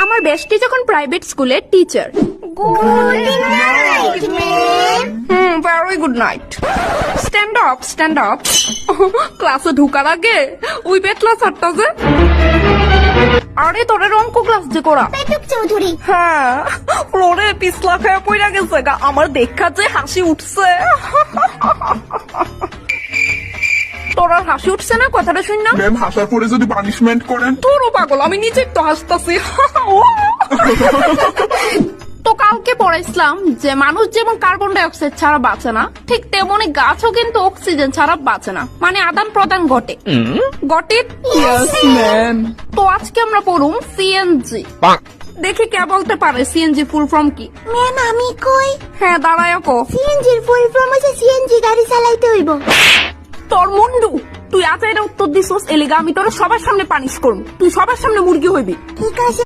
আমার বেস্টি যখন প্রাইভেট স্কুলে teacher. Very good night. Stand up, stand up. ক্লাসে ঢুকার আগে ওই বেতলা ছাড়তা যে, আরে তোরে অঙ্ক ক্লাস যে করা পেটুক চৌধুরী। হ্যাঁ, ফ্লোরে পিছলা খায়া পইরা গেছে গা। আমার দেখা যে হাসি উঠছে। তোর আর হাসি উঠছে না কথাটা শুন না? ম্যাম হাসার পরে যদি পানিশমেন্ট করেন? তোরও পাগল, আমি নিজেই তো হাসতাছি। তো কালকে পড়াইছিলাম যে মানুষ যেমন কার্বন ডাই অক্সাইড ছাড়া বাঁচে না, ঠিক তেমনি গাছও কিন্তু অক্সিজেন ছাড়া বাঁচে না, মানে আদান প্রদান ঘটে। ঘটে? তো আজকে আমরা পড়ুম সিএনজি। দেখি কে বলতে পারে সিএনজি ফুল ফর্ম কি? ম্যাম আমি কই? হ্যাঁ দাঁড়ায় কো। সিএনজির ফুল ফর্ম হচ্ছে সিএনজি গাড়ি চালাইতে হইব। তোর মুন্ডু, তুই আজ এটা উত্তর দিছিস, এলিগা আমি তোর সবার সামনে পানিশ করব। তুই সবার সামনে মুরগি হইবি। ঠিক আছে